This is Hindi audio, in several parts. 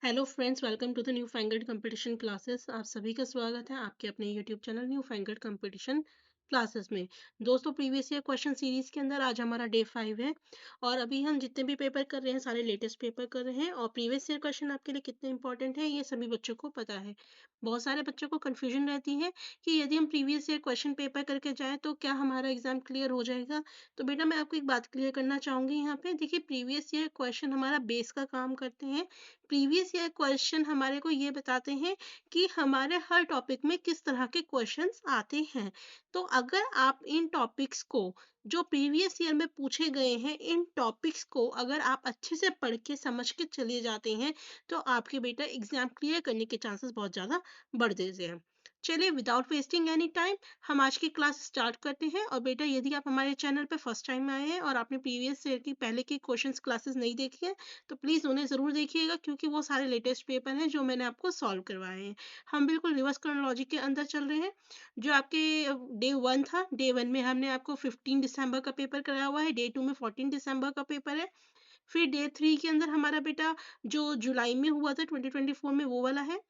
Hello friends, welcome to the new fangled competition classes. आप सभी का स्वागत है आपके अपने YouTube channel new fangled competition classes में। दोस्तों, प्रीवियस ईयर क्वेश्चन सीरीज के अंदर आज हमारा डे 5 है और अभी हम जितने भी पेपर कर रहे हैं सारे लेटेस्ट पेपर कर रहे हैं और प्रीवियस ईयर क्वेश्चन आपके लिए कितने इंपॉर्टेंट है ये सभी बच्चों को पता है। बहुत सारे बच्चों को कन्फ्यूजन रहती है कि यदि हम प्रीवियस ईयर क्वेश्चन पेपर करके जाएँ तो क्या हमारा एग्जाम क्लियर हो जाएगा। तो बेटा, मैं आपको एक बात क्लियर करना चाहूँगी यहाँ पे। देखिए, प्रीवियस ईयर क्वेश्चन हमारा बेस का काम करते हैं। प्रीवियस ईयर क्वेश्चन हमारे को ये बताते हैं कि हमारे हर टॉपिक में किस तरह के क्वेश्चंस आते हैं। तो अगर आप इन टॉपिक्स को जो प्रीवियस ईयर में पूछे गए हैं, इन टॉपिक्स को अगर आप अच्छे से पढ़ के समझ के चले जाते हैं तो आपके बेटा एग्जाम क्लियर करने के चांसेस बहुत ज़्यादा बढ़ जाते हैं। चलिए, विदाउट वेस्टिंग एनी टाइम हम आज की क्लास स्टार्ट करते हैं। और बेटा, यदि आप हमारे चैनल पर फर्स्ट टाइम आए हैं और आपने प्रीवियस ईयर की पहले की क्वेश्चंस क्लासेस नहीं देखी है तो प्लीज़ उन्हें ज़रूर देखिएगा, क्योंकि वो सारे लेटेस्ट पेपर हैं जो मैंने आपको सॉल्व करवाए हैं। हम बिल्कुल रिवर्स क्रोनोलॉजी के अंदर चल रहे हैं। जो आपके डे 1 था, डे 1 में हमने आपको 15 दिसंबर का पेपर कराया हुआ है, डे 2 में 14 दिसंबर का पेपर है। फिर डे 3 के अंदर हमारा बेटा जो जुलाई में हुआ था 2024 में वो वाला है।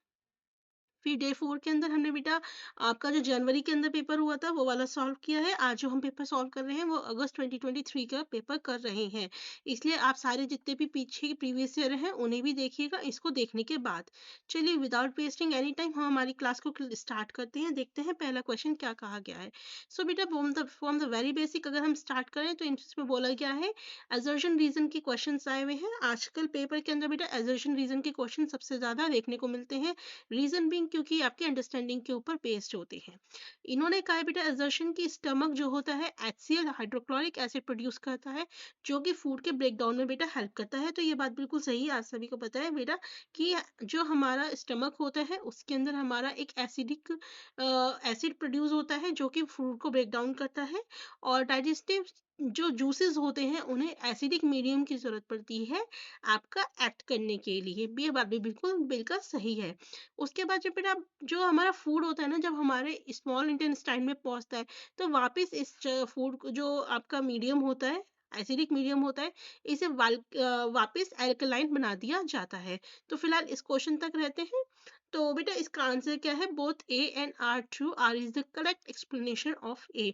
फिर डे 4 के अंदर हमने बेटा आपका जो जनवरी के अंदर पेपर हुआ था वो वाला सॉल्व किया है। आज जो हम पेपर सॉल्व कर रहे हैं वो अगस्त 2023 का पेपर कर रहे हैं। इसलिए आप सारे जितने भी पीछे के प्रीवियस ईयर हैं उन्हें भी देखिएगा इसको देखने के बाद। चलिए, विदाउट वेस्टिंग एनी टाइम हम हमारी क्लास को स्टार्ट करते हैं। देखते हैं पहला क्वेश्चन क्या कहा गया है। सो बेटा, फ्रॉम द वेरी बेसिक अगर हम स्टार्ट करें तो इसमें बोला गया है असर्शन रीजन के क्वेश्चन आए हुए हैं। आजकल पेपर के अंदर बेटा असर्शन रीजन के क्वेश्चन सबसे ज्यादा देखने को मिलते हैं। रीजन बीइंग क्योंकि आपके अंडरस्टैंडिंग के ऊपर बेस्ड होते हैं। इन्होंने कहा है बेटा असर्शन की स्टमक जो होता है HCl हाइड्रोक्लोरिक एसिड प्रोड्यूस करता है, जो कि फूड के ब्रेक डाउन में बेटा हेल्प करता है। तो ये बात बिल्कुल सही है, आप सभी को पता है बेटा कि जो हमारा स्टमक होता है उसके अंदर हमारा एक एसिडिक एसिड प्रोड्यूस होता है जो कि फूड को ब्रेक डाउन करता है। और डाइजेस्टिव जो जूसेस होते हैं उन्हें एसिडिक मीडियम की जरूरत पड़ती है आपका एक्ट करने के लिए। ये बात भी बिल्कुल बिल्कुल सही है। उसके बाद जब बेटा जो हमारा फूड होता है ना, जब हमारे स्मॉल इंटेस्टाइन में पहुंचता है तो वापस इस फूड को जो आपका मीडियम होता है, एसिडिक मीडियम होता है, इसे वापस एल्कलाइन बना दिया जाता है। तो फिलहाल इस क्वेश्चन तक रहते हैं। तो बेटा इसका आंसर क्या है? Both A and R true, R is the correct explanation of A.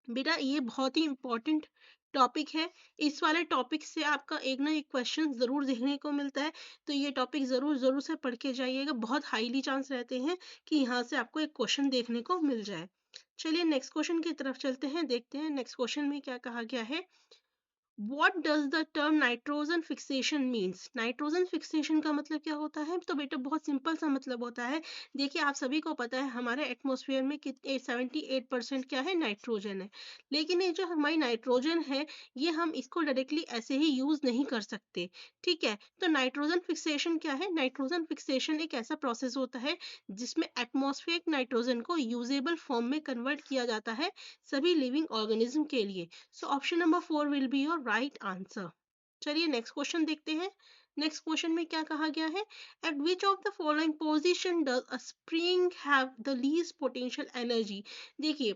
बेटा ये बहुत ही इंपॉर्टेंट टॉपिक है। इस वाले टॉपिक से आपका एक ना एक क्वेश्चन जरूर देखने को मिलता है। तो ये टॉपिक जरूर जरूर से पढ़ के जाइएगा, बहुत हाईली चांस रहते हैं कि यहाँ से आपको एक क्वेश्चन देखने को मिल जाए। चलिए नेक्स्ट क्वेश्चन की तरफ चलते हैं, देखते हैं नेक्स्ट क्वेश्चन में क्या कहा गया है। What does the term nitrogen fixation means? Nitrogen fixation का मतलब क्या होता है? तो बेटा बहुत सिंपल सा मतलब होता है। देखिए, आप सभी को पता है हमारे एटमॉस्फेयर में कितने 78% क्या है, नाइट्रोजन है। लेकिन ये जो हमारी नाइट्रोजन है ये हम इसको डायरेक्टली ऐसे ही यूज नहीं कर सकते। ठीक है, तो नाइट्रोजन फिक्सेशन क्या है? नाइट्रोजन फिक्सेशन एक ऐसा प्रोसेस होता है जिसमें एटमॉस्फेरिक नाइट्रोजन को यूजेबल फॉर्म में कन्वर्ट किया जाता है सभी लिविंग ऑर्गेनिज्म के लिए। सो option number 4 will be your right answer. चलिए नेक्स्ट क्वेश्चन देखते हैं। नेक्स्ट क्वेश्चन में क्या कहा गया है। Eight which of the following position does a spring have the least potential energy? देखिए,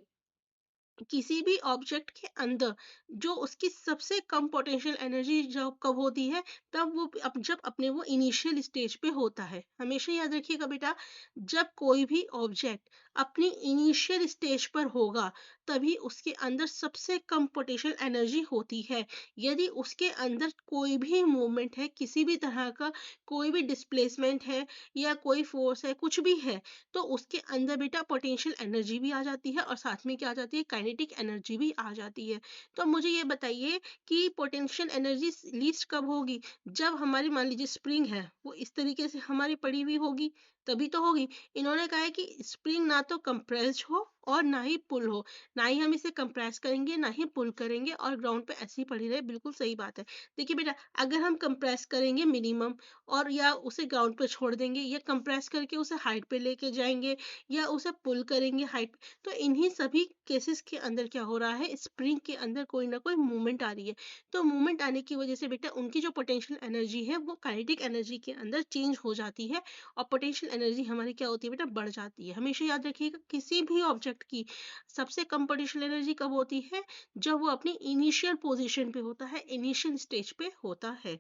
किसी भी ऑब्जेक्ट के अंदर जो उसकी सबसे कम पोटेंशियल एनर्जी जब कब होती है, तब वो जब अपने वो इनिशियल स्टेज पे होता है। हमेशा याद रखिएगा बेटा, जब कोई भी ऑब्जेक्ट अपनी इनिशियल स्टेज पर होगा तभी उसके अंदर सबसे कम पोटेंशियल एनर्जी होती है। यदि उसके अंदर कोई भी मूवमेंट है, किसी भी तरह का कोई भी डिस्प्लेसमेंट है या कोई फोर्स है, कुछ भी है, तो उसके अंदर बेटा पोटेंशियल एनर्जी भी आ जाती है और साथ में क्या आ जाती है, काइनेटिक एनर्जी भी आ जाती है। तो मुझे ये बताइए कि पोटेंशियल एनर्जी लीस्ट कब होगी? जब हमारी मान लीजिए स्प्रिंग है वो इस तरीके से हमारी पड़ी हुई होगी, तभी तो होगी। इन्होंने कहा है कि स्प्रिंग ना तो कंप्रेस्ड हो और ना ही पुल हो, ना ही हम इसे कंप्रेस करेंगे ना ही पुल करेंगे और ग्राउंड पे ऐसी पड़ी रहे। बिल्कुल सही बात है। देखिए बेटा, अगर हम कंप्रेस करेंगे मिनिमम और या उसे ग्राउंड पे छोड़ देंगे या कंप्रेस करके उसे हाइट पे लेके जाएंगे या उसे पुल करेंगे हाइट, तो इन्हीं सभी केसेस के अंदर क्या हो रहा है, स्प्रिंग के अंदर कोई ना कोई मूवमेंट आ रही है। तो मूवमेंट आने की वजह से बेटा उनकी जो पोटेंशियल एनर्जी है वो काइनेटिक एनर्जी के अंदर चेंज हो जाती है और पोटेंशियल एनर्जी हमारी क्या होती है बेटा, बढ़ जाती है। हमेशा याद रखिएगा, किसी भी ऑब्जेक्ट की सबसे कम पोटेंशियल एनर्जी कब होती है? जब वो अपनी इनिशियल पोजीशन पे होता है, इनिशियल स्टेज पे होता है।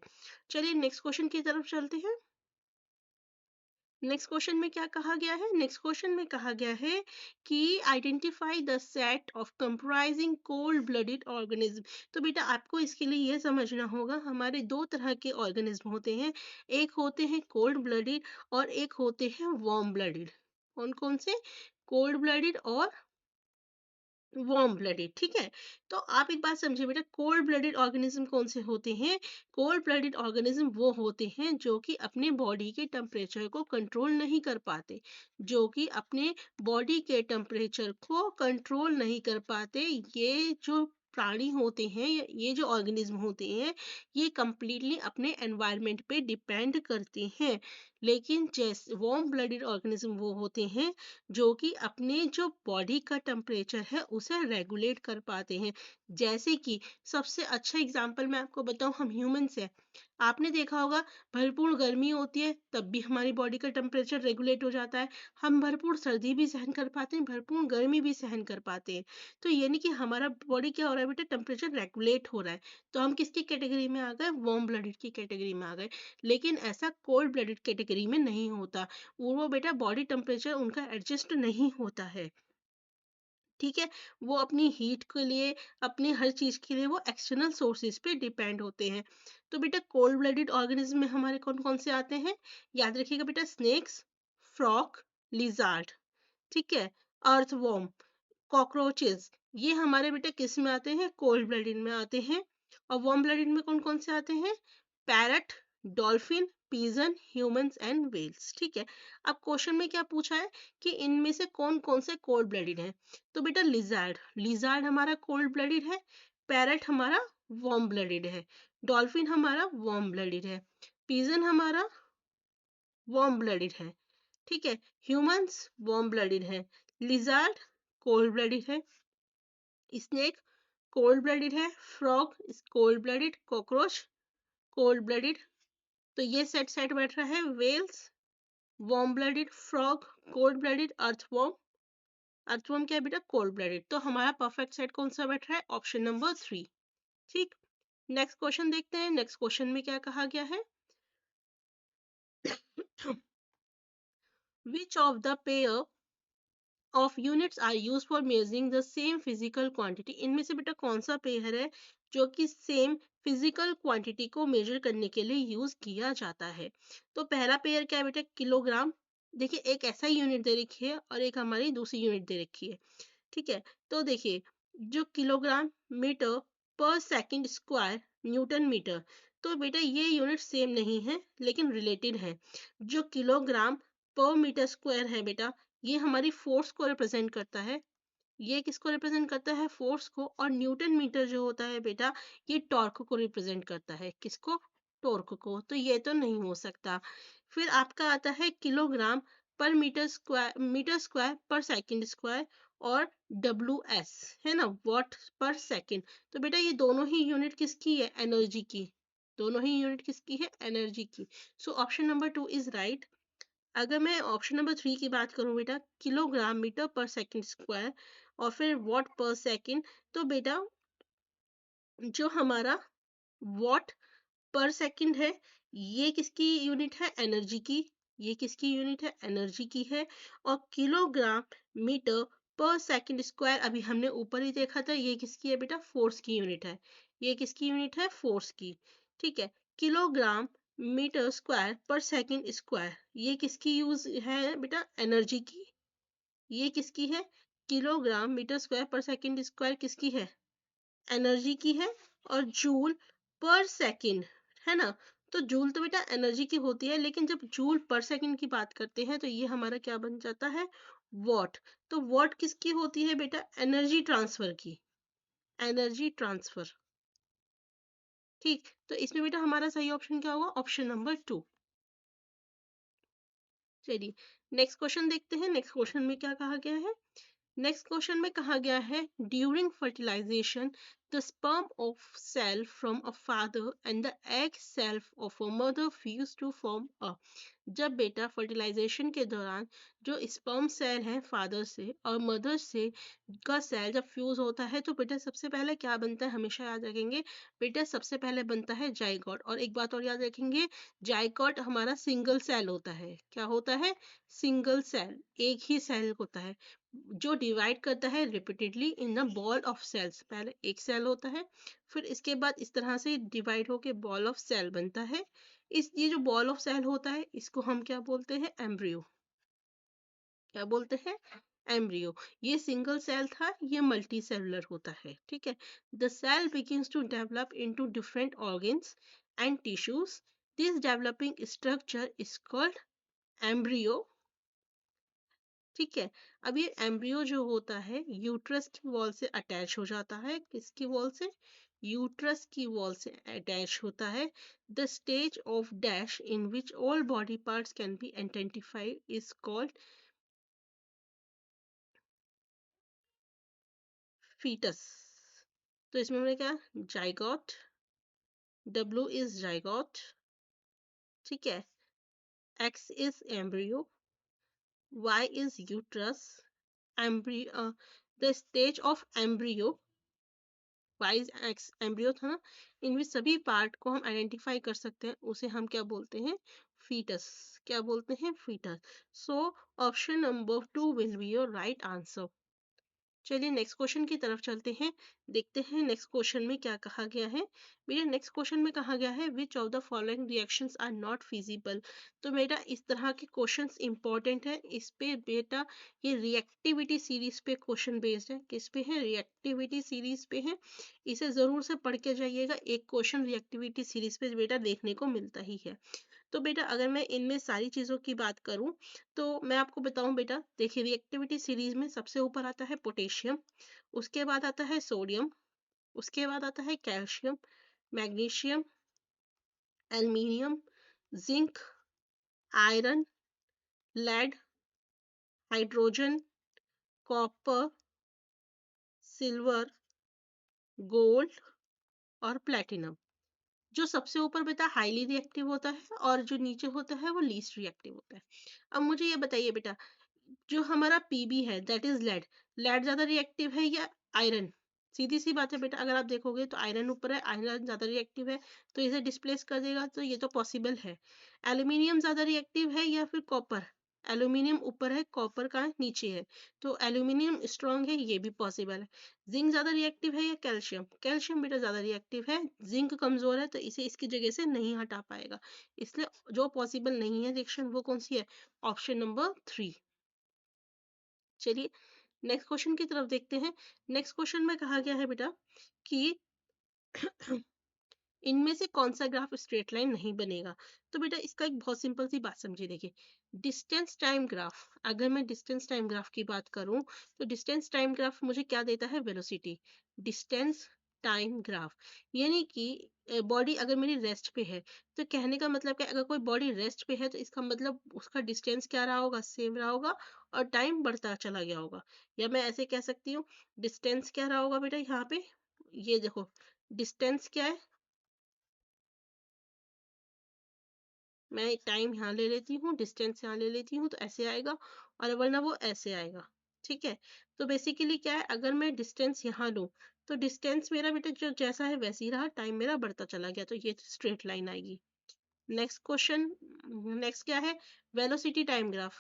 चलिए नेक्स्ट क्वेश्चन की तरफ चलते हैं। नेक्स्ट क्वेश्चन में क्या कहा गया है? नेक्स्ट क्वेश्चन में कहा गया है कि identify the set of comprising cold blooded organism. तो बेटा आपको इसके लिए ये समझना होगा, हमारे दो तरह के ऑर्गेनिज्म होते हैं, एक होते हैं कोल्ड ब्लडेड और एक होते हैं वार्म ब्लडेड। कौन कौन से? कोल्ड ब्लडेड और वार्म ब्लडेड। ठीक है, तो आप एक बात समझिए बेटा, कोल्ड ब्लडेड ऑर्गेनिज्म कौन से होते हैं? कोल्ड ब्लडेड ऑर्गेनिज्म वो होते हैं जो कि अपने बॉडी के टेम्परेचर को कंट्रोल नहीं कर पाते, जो कि अपने बॉडी के टेम्परेचर को कंट्रोल नहीं कर पाते। ये जो प्राणी होते हैं, ये जो ऑर्गेनिज्म होते हैं, ये कंप्लीटली अपने एनवायरनमेंट पे डिपेंड करते हैं। लेकिन जैसे वार्म ब्लडेड ऑर्गेनिज्म वो होते हैं जो कि अपने जो बॉडी का टेम्परेचर है उसे रेगुलेट कर पाते हैं। जैसे कि सबसे अच्छा एग्जांपल मैं आपको बताऊं, हम ह्यूमंस हैं। आपने देखा होगा भरपूर गर्मी होती है तब भी हमारी बॉडी का टेम्परेचर रेगुलेट हो जाता है, हम भरपूर सर्दी भी सहन कर पाते हैं, भरपूर गर्मी भी सहन कर पाते हैं। तो यानी कि हमारा बॉडी क्या हो रहा है बेटा, टेम्परेचर रेगुलेट हो रहा है। तो हम किसकी कैटेगरी में आ गए? वार्म ब्लडेड की कैटेगरी में आ गए। लेकिन ऐसा कोल्ड ब्लडेड कैटेगरी में नहीं होता, वो बेटा बॉडी टेम्परेचर उनका एडजस्ट नहीं होता है। ठीक है, वो अपनी हीट के लिए, अपनी हर चीज के लिए वो एक्सटर्नल सोर्सेज पे डिपेंड होते हैं। तो बेटा कोल्ड ब्लडेड ऑर्गेनिज्म में हमारे कौन कौन से आते हैं? याद रखिएगा बेटा, स्नेक्स, फ्रॉग, लिजार्ड, ठीक है, अर्थवॉर्म, कॉकरोचेस, ये हमारे बेटा किस में आते हैं? कोल्ड ब्लडेड में आते हैं। और वार्म ब्लडेड में कौन कौन से आते हैं? Parrot, dolphin, pigeon, humans and whales. ठीक है, अब क्वेश्चन में क्या पूछा है कि इनमें से कौन कौन से कोल्ड ब्लडेड हैं? तो बेटा लिजार्ड, लिजार्ड हमारा कोल्ड ब्लडेड है, पैरट हमारा वार्म ब्लडेड है, डॉल्फिन हमारा वार्म ब्लडेड है, पीजन हमारा वार्म ब्लडेड है, ठीक है, ह्यूमंस वार्म ब्लडेड है, लिजार्ड कोल्ड ब्लडेड है, स्नेक कोल्ड ब्लडेड है, frog cold blooded, cockroach cold blooded. तो ये सेट सेट बैठ रहा है, whales warm blooded, frog cold blooded, earthworm, earthworm क्या है बेटा? Cold blooded. तो हमारा परफेक्ट सेट कौन सा बैठ रहा है? Option number 3। ठीक, नेक्स्ट क्वेश्चन देखते हैं। नेक्स्ट क्वेश्चन में क्या कहा गया है? Which of the pair of units are used for measuring the same physical quantity। इनमें से बेटा कौन सा पेयर है जो कि सेम फिजिकल क्वांटिटी को मेजर करने के लिए यूज किया जाता है? तो पहला पेयर क्या है बेटा? किलोग्राम। देखिए एक ऐसा यूनिट दे रखी है और एक हमारी दूसरी यूनिट दे रखी है। ठीक है, तो देखिए जो किलोग्राम मीटर पर सेकंड स्क्वायर न्यूटन मीटर, तो बेटा ये यूनिट सेम नहीं है लेकिन रिलेटेड है। जो किलोग्राम पर मीटर स्क्वायर है बेटा, ये हमारी फोर्स को रिप्रेजेंट करता है, ये किसको रिप्रेजेंट करता है? फोर्स को। और न्यूटन मीटर जो होता है बेटा, ये टॉर्क को रिप्रेजेंट करता है, किसको? टॉर्क को। तो ये तो नहीं हो सकता। फिर आपका आता है किलोग्राम पर मीटर स्क्वायर पर सेकंड स्क्वायर, और डब्ल्यू एस है ना, वॉट पर सेकंड। तो बेटा ये दोनों ही यूनिट किसकी है? एनर्जी की। दोनों ही यूनिट किसकी है? एनर्जी की। सो ऑप्शन नंबर 2 इज राइट। अगर मैं ऑप्शन नंबर 3 की बात करूं बेटा, किलोग्राम मीटर पर सेकंड स्क्वायर और फिर वॉट पर सेकंड, तो बेटा जो हमारा वॉट पर सेकंड है, ये किसकी यूनिट है? एनर्जी की। ये किसकी यूनिट है? एनर्जी की है। और किलोग्राम मीटर पर सेकंड स्क्वायर अभी हमने ऊपर ही देखा था, ये किसकी है बेटा? फोर्स की यूनिट है। ये किसकी यूनिट है? फोर्स की। ठीक है, किलोग्राम मीटर स्क्वायर पर सेकंड स्क्वायर, ये किसकी यूज है बेटा? एनर्जी की। ये किसकी है? किलोग्राम मीटर स्क्वायर पर सेकंड स्क्वायर किसकी है? एनर्जी की है। और जूल पर सेकंड है ना, तो जूल तो बेटा एनर्जी की होती है, लेकिन जब जूल पर सेकंड की बात करते हैं तो ये हमारा क्या बन जाता है? वॉट। तो वॉट किसकी होती है बेटा? एनर्जी ट्रांसफर की। Energy transfer. ठीक, तो इसमें बेटा हमारा सही ऑप्शन क्या होगा? Option number 2। चलिए नेक्स्ट क्वेश्चन देखते हैं। नेक्स्ट क्वेश्चन में क्या कहा गया है? नेक्स्ट क्वेश्चन में कहा गया है during fertilization the sperm of cell from a father and the egg cell of a mother fuse to form a. जब बेटा फर्टिलाइजेशन के दौरान जो स्पर्म सेल है फादर से और मदर से का सेल जब फ्यूज होता है तो बेटा सबसे पहले क्या बनता है, हमेशा याद रखेंगे बेटा, सबसे पहले बनता है जाइगोट। और एक बात और याद रखेंगे, जाइगोट हमारा सिंगल सेल होता है। क्या होता है? सिंगल सेल, एक ही सेल होता है जो डिवाइड करता है repeatedly in the ball of cells. पहले एक सेल होता है, फिर इसके बाद इस तरह से डिवाइड होके बॉल ऑफ सेल बनता है। ये जो बॉल ऑफ सेल होता है इसको हम क्या बोलते हैं? एम्ब्रियो। क्या बोलते हैं? एम्ब्रियो। ये सिंगल सेल था, ये मल्टी सेलुलर होता है। ठीक है। The cell begins to develop into different organs and tissues. This developing structure is called embryo. ठीक है। अब ये एम्ब्रियो जो होता है यूट्रस की वॉल से अटैच हो जाता है। किसकी वॉल से? यूट्रस की वॉल से अटैच होता है। The stage of dash in which all body parts can be identified is called foetus. तो इसमें हमने क्या? जाइगोट। W is zygote. ठीक है। X is embryo, Y is uterus, embryo, the stage of embryo, Y is X embryo था ना, इनमें सभी पार्ट को हम आइडेंटिफाई कर सकते हैं, उसे हम क्या बोलते हैं? फीटस। क्या बोलते हैं? Foetus. So option number 2 will be your right answer. चलिए नेक्स्ट क्वेश्चन की तरफ चलते हैं, देखते हैं नेक्स्ट क्वेश्चन में क्या कहा गया है। मेरे नेक्स्ट क्वेश्चन में कहा गया है which of the following reactions are not feasible. तो बेटा इस तरह के क्वेश्चंस इंपॉर्टेंट है। इस पे बेटा ये रिएक्टिविटी सीरीज पे क्वेश्चन बेस्ड है। किस पे है? रिएक्टिविटी सीरीज पे है। इसे जरूर से पढ़ के जाइएगा, एक क्वेश्चन रिएक्टिविटी सीरीज पे बेटा देखने को मिलता ही है। तो बेटा अगर मैं इनमें सारी चीज़ों की बात करूं तो मैं आपको बताऊं बेटा, देखिए रिएक्टिविटी सीरीज में सबसे ऊपर आता है पोटेशियम, उसके बाद आता है सोडियम, उसके बाद आता है calcium, magnesium, aluminium, zinc, iron, lead, hydrogen, copper, silver, gold और प्लेटिनम। जो सबसे ऊपर बेटा हाईली रिएक्टिव होता है और जो नीचे होता है वो लीस्ट रिएक्टिव होता है। अब मुझे ये बताइए बेटा, जो हमारा पीबी है दैट इज लेड, लेड ज्यादा रिएक्टिव है या आयरन? सीधी सी बात है बेटा, अगर आप देखोगे तो आयरन ऊपर है, आयरन ज्यादा रिएक्टिव है तो इसे डिस्प्लेस कर देगा, तो ये तो पॉसिबल है। एल्यूमिनियम ज्यादा रिएक्टिव है या फिर कॉपर? एल्यूमिनियम ऊपर है, कॉपर का नीचे है, तो एल्यूमिनियम स्ट्रांग है, ये भी पॉसिबल है। जिंक ज्यादा रिएक्टिव है या कैल्शियम? कैल्शियम बेटा ज्यादा रिएक्टिव है, जिंक कमजोर है तो इसे इसकी जगह से नहीं हटा पाएगा, इसलिए जो पॉसिबल नहीं है रिएक्शन वो कौन सी है? Option number 3। चलिए नेक्स्ट क्वेश्चन की तरफ देखते हैं। नेक्स्ट क्वेश्चन में कहा गया है बेटा कि इनमें से कौन सा ग्राफ स्ट्रेट लाइन नहीं बनेगा। तो बेटा इसका एक बहुत सिंपल सी बात समझिए, देखिए डिस्टेंस टाइम ग्राफ, अगर मैं डिस्टेंस टाइम ग्राफ की बात करूं तो डिस्टेंस टाइम ग्राफ मुझे क्या देता है? वेलोसिटी। डिस्टेंस टाइम ग्राफ यानी कि बॉडी अगर मेरी रेस्ट पे है, तो कहने का मतलब क्या, अगर कोई बॉडी रेस्ट पे है तो इसका मतलब उसका डिस्टेंस क्या रहा होगा? सेम रहा होगा और टाइम बढ़ता चला गया होगा। या मैं ऐसे कह सकती हूँ, डिस्टेंस क्या रहा होगा बेटा यहाँ पे, ये देखो डिस्टेंस क्या है, मैं टाइम यहाँ ले लेती हूँ, डिस्टेंस यहाँ ले लेती हूँ, तो ऐसे आएगा, और वरना वो ऐसे आएगा। ठीक है। तो बेसिकली क्या है, अगर मैं डिस्टेंस यहाँ लूँ तो डिस्टेंस मेरा बेटा जो जैसा है वैसे ही रहा, टाइम मेरा बढ़ता चला गया, तो ये स्ट्रेट लाइन आएगी। नेक्स्ट क्वेश्चन, नेक्स्ट क्या है? Velocity time graph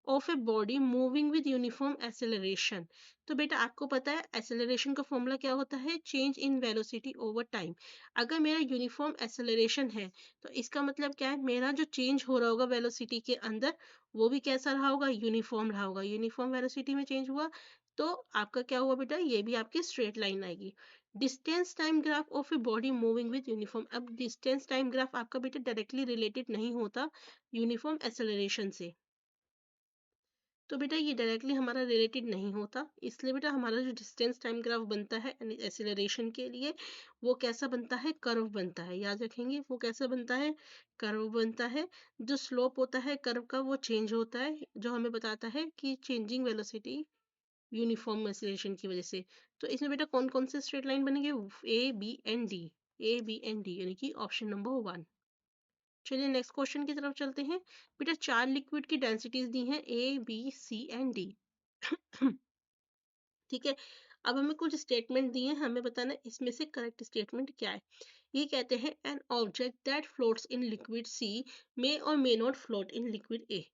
of a body moving with uniform acceleration. तो बेटा आपको पता है एक्सेलरेशन का फॉर्मूला क्या होता है? Change in velocity over time. अगर मेरा यूनिफॉर्म एक्सेलरेशन है तो इसका मतलब क्या है, मेरा जो चेंज हो रहा होगा वेलोसिटी के अंदर वो भी कैसा रहा होगा? यूनिफॉर्म रहा होगा। यूनिफॉर्म वेलोसिटी में चेंज हुआ तो आपका क्या हुआ बेटा? ये भी आपकी स्ट्रेट लाइन आएगी। Distance time graph of a body moving with uniform, अब डिस्टेंस टाइम ग्राफ आपका बेटा डायरेक्टली रिलेटेड नहीं होता यूनिफॉर्म एक्सेलरेशन से, तो बेटा ये डायरेक्टली हमारा रिलेटेड नहीं होता, इसलिए बेटा हमारा जो डिस्टेंस टाइम ग्राफ बनता है एक्सेलरेशन के लिए वो कैसा बनता है? कर्व बनता है। याद रखेंगे वो कैसा बनता है? कर्व बनता है। जो स्लोप होता है कर्व का वो चेंज होता है, जो हमें बताता है कि चेंजिंग वेलोसिटी यूनिफॉर्म मेसेलेशन की वजह से। तो इसमें बेटा कौन कौन से स्ट्रेट लाइन बनेंगे? A B and D, A B and D, यानी कि ऑप्शन नंबर 1। चलिए नेक्स्ट क्वेश्चन की तरफ चलते हैं। बेटा 4 लिक्विड की डेंसिटीज दी हैं A B C and D. ठीक है, अब हमें कुछ स्टेटमेंट दिए हैं, हमें बताना है इसमें से करेक्ट स्टेटमेंट क्या है। ये कहते हैं an object that floats in liquid C may और may not float in liquid A.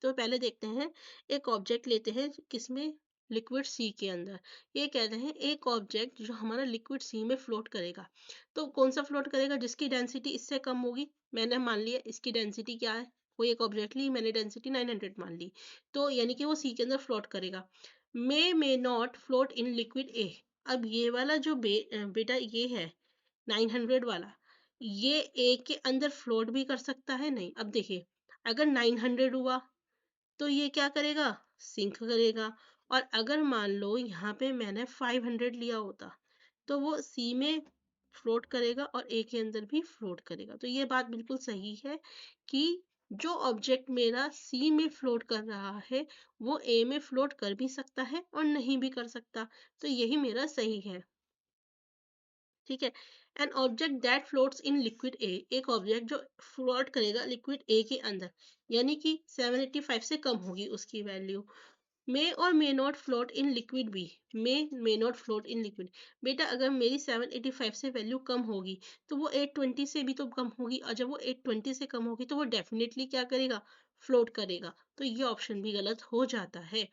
तो पहले देखते हैं, एक ऑब्जेक्ट लेते हैं किसमें? लिक्विड सी के अंदर। ये कहते हैं एक ऑब्जेक्ट जो हमारा लिक्विड सी में फ्लोट करेगा। तो कौन सा फ्लोट करेगा? जिसकी डेंसिटी इससे कम होगी। मैंने मान लिया इसकी डेंसिटी क्या है, कोई एक ऑब्जेक्ट ली, मैंने डेंसिटी 900 मान ली, तो यानी कि वो सी के अंदर फ्लोट करेगा। मे नॉट फ्लोट इन लिक्विड ए। अब ये वाला जो बेटा ये है 900 वाला, ये ए के अंदर फ्लोट भी कर सकता है? नहीं। अब देखिए, अगर 900 हुआ तो ये क्या करेगा? सिंक करेगा। और अगर मान लो यहाँ पे मैंने 500 लिया होता तो वो सी में फ्लोट करेगा और ए के अंदर भी फ्लोट करेगा। तो ये बात बिल्कुल सही है कि जो ऑब्जेक्ट मेरा सी में फ्लोट कर रहा है वो ए में फ्लोट कर भी सकता है और नहीं भी कर सकता। तो यही मेरा सही है। ठीक है, N object that floats in liquid ए, एक ऑब्जेक्ट जो फ्लोट करेगा लिक्विड ए के अंदर, यानी कि 785 से कम होगी उसकी वैल्यू। मे और may not float in liquid B, may not float in liquid. बेटा अगर मेरी 785 से वैल्यू कम होगी तो वो 820 से भी तो कम होगी, और जब वो 820 से कम होगी तो वो डेफिनेटली क्या करेगा? फ्लोट करेगा। तो ये ऑप्शन भी गलत हो जाता है।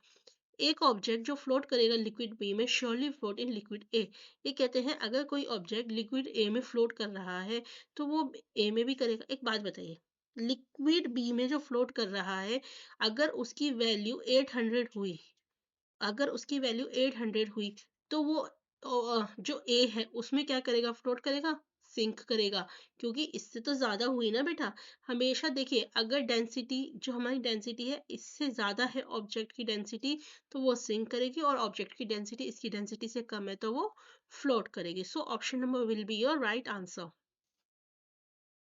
एक ऑब्जेक्ट जो फ्लोट करेगा लिक्विड बी में श्योरली फ्लोट इन लिक्विड ए। ये कहते हैं अगर कोई ऑब्जेक्ट लिक्विड ए में फ्लोट कर रहा है तो वो ए में भी करेगा। एक बात बताइए, लिक्विड बी में जो फ्लोट कर रहा है, अगर उसकी वैल्यू 800 हुई, अगर उसकी वैल्यू 800 हुई तो वो जो ए है उसमें क्या करेगा? फ्लोट करेगा, सिंक करेगा, क्योंकि इससे तो ज्यादा हुई ना बेटा। हमेशा देखिए, अगर डेंसिटी जो हमारी डेंसिटी है इससे ज्यादा है ऑब्जेक्ट की डेंसिटी, तो वो सिंक करेगी, और ऑब्जेक्ट की डेंसिटी इसकी डेंसिटी से कम है तो वो फ्लोट करेगी। So option number will be your right answer.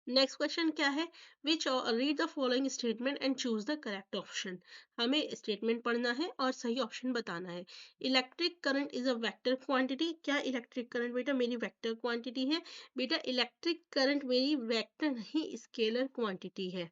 Next question क्या है? Which read the following statement and choose the correct option. हमें स्टेटमेंट पढ़ना है और सही ऑप्शन बताना है। Electric current is a vector quantity. क्या इलेक्ट्रिक करंट बेटा मेरी वेक्टर क्वांटिटी है? बेटा इलेक्ट्रिक करंट मेरी वेक्टर नहीं स्केलर क्वांटिटी है।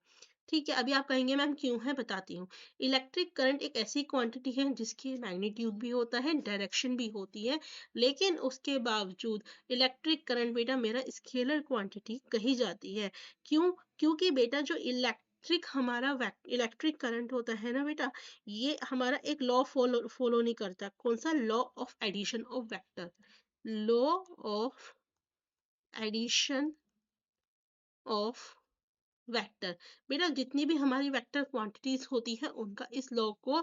ठीक है, अभी आप कहेंगे मैम क्यों है, बताती हूँ। इलेक्ट्रिक करंट एक ऐसी क्वांटिटी है जिसकी मैग्नीट्यूड भी होता है, डायरेक्शन भी होती है, लेकिन उसके बावजूद इलेक्ट्रिक करंट बेटा मेरा स्केलर क्वांटिटी कही जाती है। क्यों? क्योंकि बेटा जो इलेक्ट्रिक हमारा इलेक्ट्रिक करंट होता है ना बेटा, ये हमारा एक लॉ फॉलो नहीं करता। कौन सा? Law of addition of vector, law of addition of vector. बेटा जितनी भी हमारी वेक्टर क्वांटिटीज होती है उनका इस लॉ को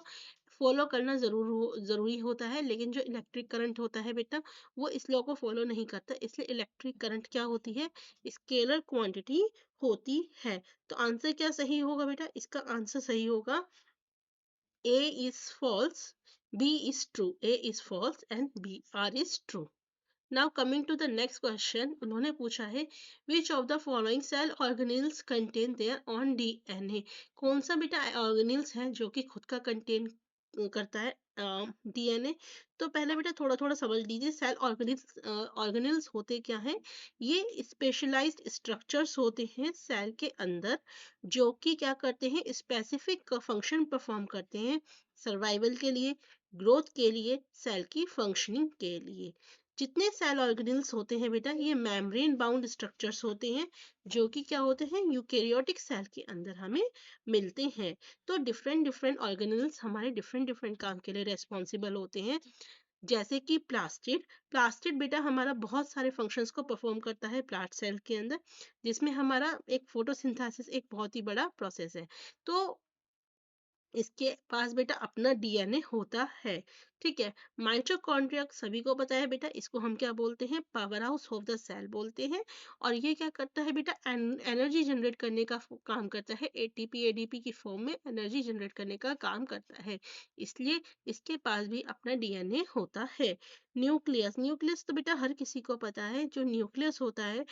फॉलो करना जरूरी होता है, लेकिन जो इलेक्ट्रिक करंट होता है बेटा वो इस लॉ को फॉलो नहीं करता, इसलिए इलेक्ट्रिक करंट क्या होती है? स्केलर क्वांटिटी होती है। तो आंसर क्या सही होगा बेटा? इसका आंसर सही होगा A is false, B is true, A is false and B R is true. Now coming to the next question, उन्होंने पूछा है which of the following cell organelles contain their own DNA। कौन सा बेटा ऑर्गेनिल्स है जो कि खुद का कंटेन करता है डीएनए? तो पहले बेटा थोड़ा थोड़ा समझ लीजिए, सेल ऑर्गेनिल्स होते क्या हैं? ये स्पेशलाइज्ड स्ट्रक्चर्स होते हैं सेल के अंदर, जो कि क्या करते हैं? स्पेसिफिक फंक्शन परफॉर्म करते हैं सर्वाइवल के लिए, ग्रोथ के लिए, सेल की फंक्शनिंग के लिए। जितने सेल ऑर्गेनेल्स होते हैं बेटा ये मेम्ब्रेन बाउंड स्ट्रक्चर्स होते हैं, जो कि क्या होते हैं? यूकेरियोटिक सेल के अंदर हमें मिलते हैं। तो डिफरेंट डिफरेंट ऑर्गेनेल्स हमारे डिफरेंट डिफरेंट काम के लिए रेस्पॉन्सिबल होते हैं। जैसे कि प्लास्टिड, प्लास्टिड बेटा हमारा बहुत सारे फंक्शंस को परफॉर्म करता है प्लांट सेल के अंदर, जिसमें हमारा एक फोटोसिंथेसिस एक बहुत ही बड़ा प्रोसेस है। तो इसके पास बेटा अपना डीएनए होता है। ठीक है, माइटोकॉन्ड्रिया सभी को पता है बेटा, इसको हम क्या बोलते हैं? Powerhouse of the cell बोलते हैं। और ये क्या करता है बेटा? एनर्जी जनरेट करने का काम करता है, एटीपी एडीपी की फॉर्म में एनर्जी जनरेट करने का काम करता है, इसलिए इसके पास भी अपना डीएनए होता है। न्यूक्लियस, न्यूक्लियस तो बेटा हर किसी को पता है, जो न्यूक्लियस होता है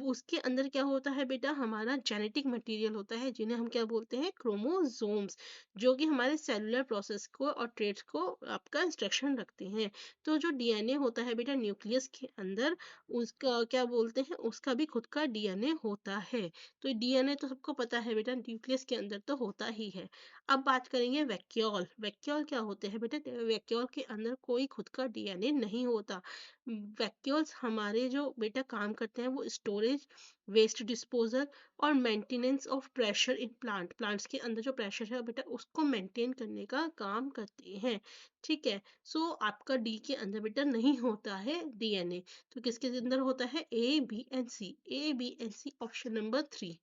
उसके अंदर क्या होता है बेटा? हमारा जेनेटिक मटेरियल होता है, जिन्हें हम क्या बोलते हैं? क्रोमोसोम्स, जो कि हमारे सेलुलर प्रोसेस को और ट्रेड्स को आपका इंस्ट्रक्शन रखते हैं। तो जो डीएनए होता है बेटा न्यूक्लियस के अंदर, उसका क्या बोलते हैं, उसका भी खुद का डीएनए होता है। तो डीएनए तो सबको पता है बेटा न्यूक्लियस के अंदर तो होता ही है। अब बात करेंगे वैक्यूल। वैक्यूल क्या होते हैं बेटा? वैक्यूल के अंदर कोई खुद का डीएनए नहीं होता। वैक्यूल्स हमारे जो बेटा काम करते हैं वो स्टोरेज, वेस्ट डिस्पोजल और maintenance of pressure in plants के अंदर जो प्रेशर है बेटा उसको मेंटेन करने का काम करते हैं। ठीक है। सो आपका डी के अंदर बेटा नहीं होता है डीएनए, तो किसके अंदर होता है? A B and C. A B and C, option number 3।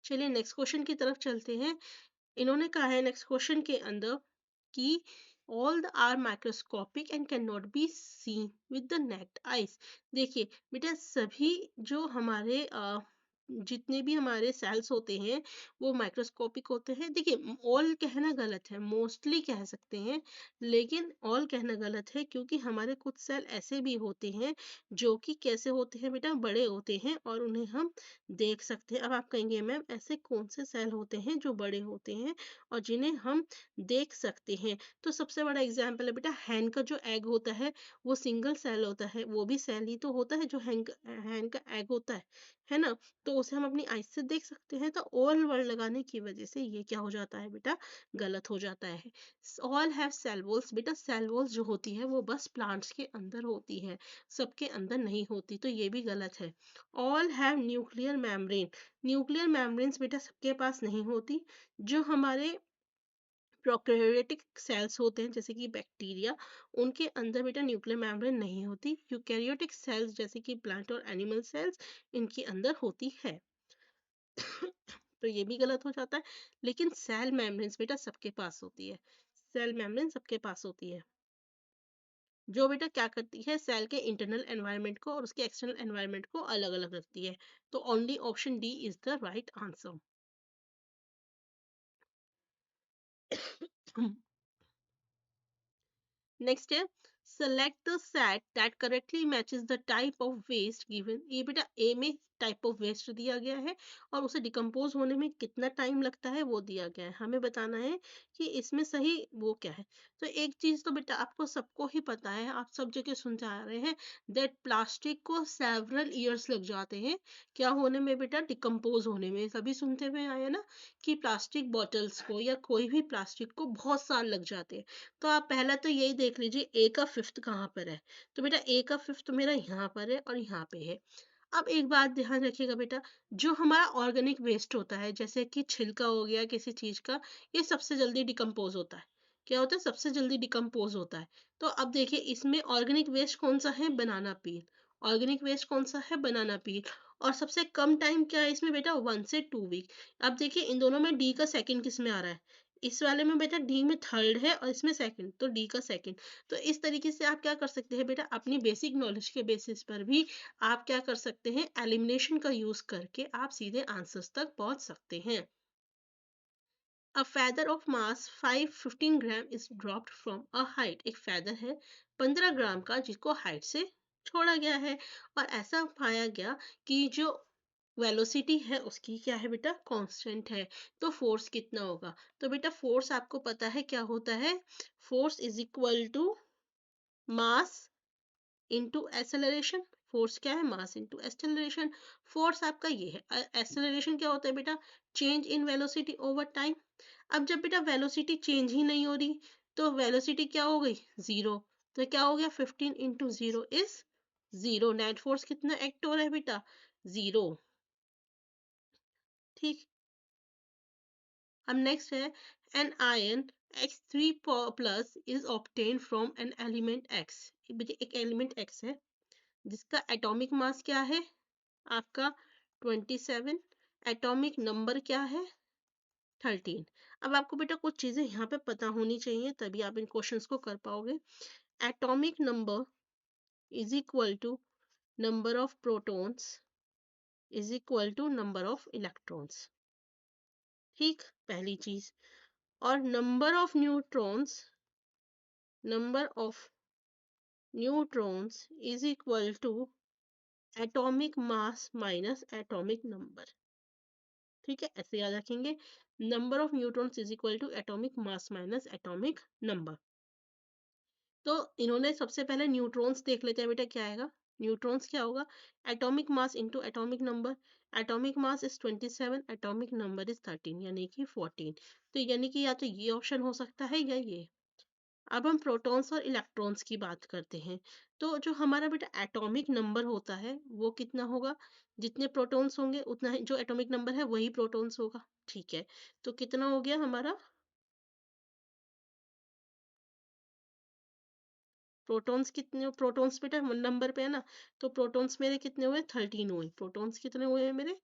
चलिए नेक्स्ट क्वेश्चन की तरफ चलते हैं। इन्होंने कहा है नेक्स्ट क्वेश्चन के अंदर कि all the are microscopic and can not be seen with the naked eyes. देखिए बेटा सभी जो हमारे जितने भी हमारे सेल्स होते हैं वो माइक्रोस्कोपिक होते हैं। देखिए ऑल कहना गलत है, मोस्टली कह सकते हैं, लेकिन ऑल कहना गलत है क्योंकि हमारे कुछ सेल ऐसे भी होते हैं जो कि कैसे होते हैं बेटा? बड़े होते हैं और उन्हें हम देख सकते हैं। अब आप कहेंगे मैम ऐसे कौन से सेल होते हैं जो बड़े होते हैं और जिन्हें हम देख सकते हैं? तो सबसे बड़ा एग्जाम्पल है बेटा हैन का जो एग होता है वो सिंगल सेल होता है, वो भी सेल ही तो होता है जो हैन का एग होता है ना? तो उसे हम अपनी आईज से देख सकते हैं। तो ऑल वर्ड लगाने की वजह से ये क्या हो जाता है बेटा? गलत हो जाता है। All have cell walls. बेटा सेल वॉल्स जो होती है वो बस प्लांट्स के अंदर होती है, सबके अंदर नहीं होती, तो ये भी गलत है। All have nuclear membrane. Nuclear membranes बेटा सबके पास नहीं होती। जो हमारे प्रोकैरियोटिक सेल्स होते हैं जैसे कि बैक्टीरिया, उनके अंदर बेटा न्यूक्लियर मेम्ब्रेन नहीं होती। यूकैरियोटिक सेल्स जैसे कि प्लांट और एनिमल सेल्स, इनके अंदर होती है। तो ये भी गलत हो जाता है। लेकिन सेल मेम्ब्रेन्स बेटा सबके पास होती है। सेल मेम्ब्रेन सबके पास होती है, जो बेटा क्या करती है? सेल के इंटरनल एनवायरनमेंट को और उसके एक्सटर्नल एनवायरनमेंट को अलग अलग रखती है। तो only option D is the right answer. Next है select the set that correctly matches the type of waste given. ये बेटा ए में टाइप ऑफ वेस्ट दिया गया है और उसे डिकम्पोज होने में कितना टाइम लगता है वो दिया गया है। हमें बताना है कि इसमें सही वो क्या है। तो एक चीज तो बेटा आपको सबको ही पता है, आप सब जगह सुनते आ रहे हैं, दैट प्लास्टिक को सेवरल ईयर्स लग जाते हैं क्या होने में बेटा? डिकम्पोज होने में। सभी सुनते हुए आए ना कि प्लास्टिक बॉटल्स को या कोई भी प्लास्टिक को बहुत साल लग जाते हैं। तो आप पहला तो यही देख लीजिए ए का फिफ्थ कहाँ पर है। तो बेटा ए का फिफ्थ मेरा यहाँ पर है और यहाँ पे है। अब एक बात ध्यान रखिएगा बेटा, जो हमारा ऑर्गेनिक वेस्ट होता है जैसे कि छिलका हो गया किसी चीज का, ये सबसे जल्दी डिकम्पोज होता है। क्या होता है? सबसे जल्दी डिकम्पोज होता है। तो अब देखिए इसमें ऑर्गेनिक वेस्ट कौन सा है? बनाना पील। ऑर्गेनिक वेस्ट कौन सा है? बनाना पील। और सबसे कम टाइम क्या है इसमें बेटा? 1 से 2 वीक। अब देखिए इन दोनों में डी का सेकंड किस में आ रहा है? इस वाले में बेटा डी में थर्ड है और इसमें सेकंड, तो डी का सेकंड। तो इस तरीके से आप क्या कर सकते हैं बेटा? अपनी बेसिक नॉलेज के बेसिस पर भी आप क्या कर सकते हैं? एलिमिनेशन का यूज करके आप सीधे आंसर्स तक पहुंच सकते हैं। A feather of mass 5-15 gram is dropped from a height। एक feather है 15 ग्राम का जिसको हाइट से छोड़ा गया है और ऐसा पाया गया कि जो वेलोसिटी है उसकी क्या है बेटा? कांस्टेंट है। तो फोर्स कितना होगा? तो बेटा फोर्स आपको पता है क्या होता है? Force is equal to mass into acceleration. Force क्या है? मास इनटू एक्सेलरेशन। फोर्स आपका ये है। एक्सेलरेशन क्या होता है बेटा? Change in velocity over time. अब जब बेटा वेलोसिटी चेंज ही नहीं हो रही तो वेलोसिटी क्या हो गई? जीरो। तो क्या हो गया? 15 × 0 इज 0। नेट फोर्स कितना एक्ट हो रहा है बेटा? 0। ठीक। अब नेक्स्ट है an ion X3 plus is obtain from an element X। एक एलिमेंट X है जिसका एटॉमिक मास क्या है आपका? 27। एटॉमिक नंबर क्या है? 13। अब आपको बेटा कुछ चीजें यहाँ पे पता होनी चाहिए तभी आप इन क्वेश्चंस को कर पाओगे। Atomic number is equal to number of protons is equal to number of electrons. ठीक, पहली चीज। और number of neutrons is equal to atomic mass minus atomic number. ठीक है, ऐसे याद रखेंगे। Number of neutrons is equal to atomic mass minus atomic number. तो इन्होंने सबसे पहले न्यूट्रॉन्स देख लेते हैं बेटा, क्या आएगा। न्यूट्रॉन्स क्या होगा, atomic mass into atomic number. Atomic mass is 27, atomic number is 13, यानी कि 14। तो यानी कि या तो ये ऑप्शन हो सकता है या ये। अब हम प्रोटॉन्स और इलेक्ट्रॉन्स की बात करते हैं। तो जो हमारा बेटा एटॉमिक नंबर होता है वो कितना होगा, जितने प्रोटॉन्स होंगे उतना ही जो एटॉमिक नंबर है वही प्रोटॉन्स होगा। ठीक है, तो कितना हो गया हमारा, प्रोटॉन्स कितने, प्रोटॉन्स बेटा नंबर पे है ना, तो प्रोटॉन्स मेरे कितने हुए, 13 हुए। प्रोटॉन्स कितने हुए हैं मेरे,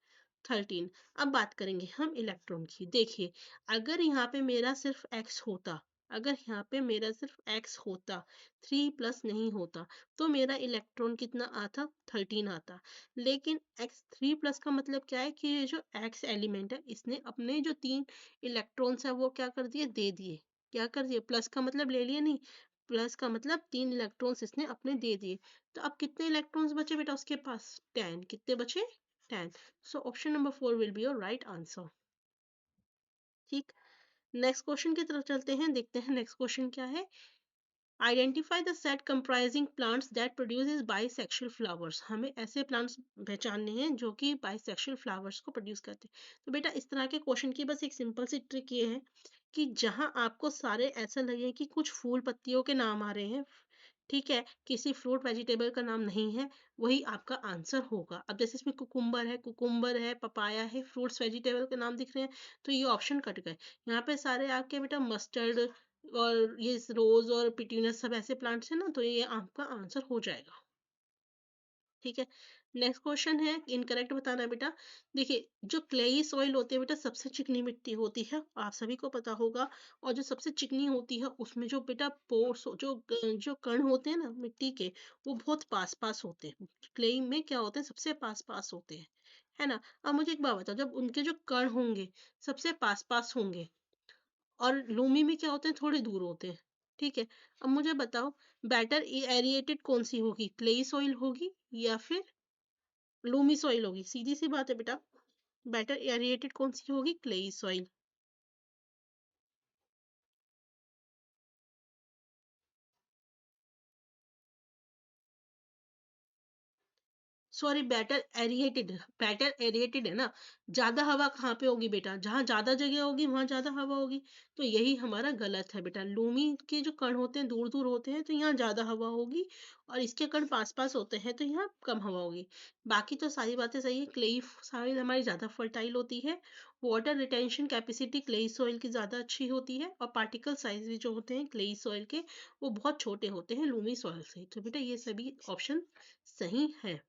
13। अब बात करेंगे हम इलेक्ट्रॉन की। देखिए, अगर यहाँ पे मेरा सिर्फ x होता, अगर यहाँ पे मेरा सिर्फ x होता, 3 प्लस नहीं होता, तो मेरा इलेक्ट्रॉन कितना आता, 13 आता। लेकिन x 3 प्लस का मतलब क्या है कि ये जो x एलिमेंट है इसने अपने जो 3 इलेक्ट्रॉन्स है वो क्या कर दिए, दे दिए। क्या कर दिए, प्लस का मतलब ले लिए नहीं, प्लस का मतलब 3 इलेक्ट्रॉन्स इसने अपने दे दिए। तो अब कितने इलेक्ट्रॉन्स बचे बेटा उसके पास, 10। कितने बचे, 10। सो option number 4 will be your right answer. ठीक, नेक्स्ट क्वेश्चन की तरफ चलते हैं, देखते हैं नेक्स्ट क्वेश्चन क्या है। Identify the set comprising plants that produces bisexual flowers. हमें ऐसे प्लांट्स पहचानने हैं जो कि बाइसेक्सुअल फ्लावर्स को प्रोड्यूस करते हैं। तो बेटा इस तरह के क्वेश्चन की बस एक सिंपल सी ट्रिक ये है कि जहां आपको सारे ऐसा लगे कि कुछ फूल पत्तियों के नाम आ रहे हैं, ठीक है, किसी फ्रूट वेजिटेबल का नाम नहीं है, वही आपका आंसर होगा। अब जैसे इसमें कुकुम्बर है, पपाया है, फ्रूट्स वेजिटेबल के नाम दिख रहे हैं, तो ये ऑप्शन कट गए। यहाँ पे सारे आपके बेटा मस्टर्ड और ये रोज और पिटूनिया सब ऐसे प्लांट्स हैं ना, तो ये आपका आंसर हो जाएगा। ठीक है, नेक्स्ट क्वेश्चन है, इनकरेक्ट बताना है बेटा। देखिए, जो क्लेई सॉइल होती है बेटा सबसे चिकनी मिट्टी होती है, आप सभी को पता होगा। और जो सबसे चिकनी होती है उसमें जो बेटा पोर्स, जो कण होते हैं ना मिट्टी के, वो बहुत पास पास होते हैं। क्लेई में क्या होते हैं, सबसे पास पास होते हैं, है ना। अब मुझे एक बात बताओ, जब उनके जो कण होंगे सबसे पास पास होंगे, और लूमी में क्या होते हैं, थोड़े दूर होते हैं। ठीक है, अब मुझे बताओ, बेटर एरिएटेड कौन सी होगी, क्लेई सॉइल होगी या फिर लूमी सॉइल होगी। सीधी सी बात है बेटा, बेटर एरिएटेड कौन सी होगी, clayey soil. Sorry, better aerated है ना। ज्यादा हवा कहाँ पे होगी बेटा, जहाँ ज्यादा जगह होगी वहां ज्यादा हवा होगी। तो यही हमारा गलत है बेटा, लूमी के जो कण होते हैं दूर दूर होते हैं तो यहाँ ज्यादा हवा होगी, और इसके कण पास पास होते हैं तो यहाँ कम हवा होगी। बाकी तो सारी बातें सही है, क्लेई सॉइल हमारी ज्यादा फर्टाइल होती है, water retention capacity clayey soil की ज्यादा अच्छी होती है, और पार्टिकल साइज भी जो होते हैं क्लेई सॉइल के वो बहुत छोटे होते हैं लूमी सॉइल से। तो बेटा ये सभी ऑप्शन सही है।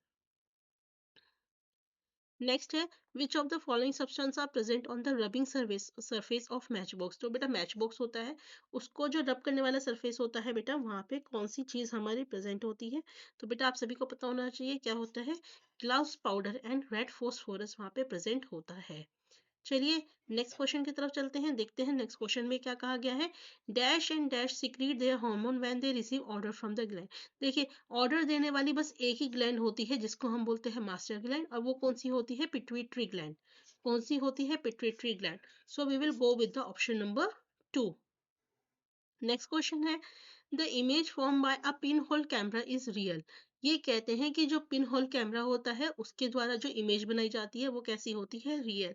नेक्स्ट है, which of the following substance are present on the rubbing surface of matchbox. तो बेटा मैच बॉक्स होता है, उसको जो रब करने वाला सरफेस होता है बेटा, वहां पे कौन सी चीज हमारी प्रेजेंट होती है। तो बेटा आप सभी को पता होना चाहिए क्या होता है, ग्लाउस पाउडर एंड रेड फोस्फोरस वहां पे प्रेजेंट होता है। चलिए नेक्स्ट क्वेश्चन की तरफ चलते हैं, देखते हैं नेक्स्ट क्वेश्चन में क्या कहा गया है। Dash and dash secrete their hormone when they receive order from the gland. देखिए, ऑर्डर देने वाली बस एक ही ग्लैंड होती है जिसको हम बोलते हैं मास्टर ग्लैंड, और वो कौन सी होती है, पिट्यूटरी ग्लैंड। कौन सी होती है, pituitary gland. So we will go with the option number 2। Next question है, the image form by a pinhole camera is real. ये कहते हैं कि जो पिन होल कैमरा होता है उसके द्वारा जो इमेज बनाई जाती है वो कैसी होती है, रियल।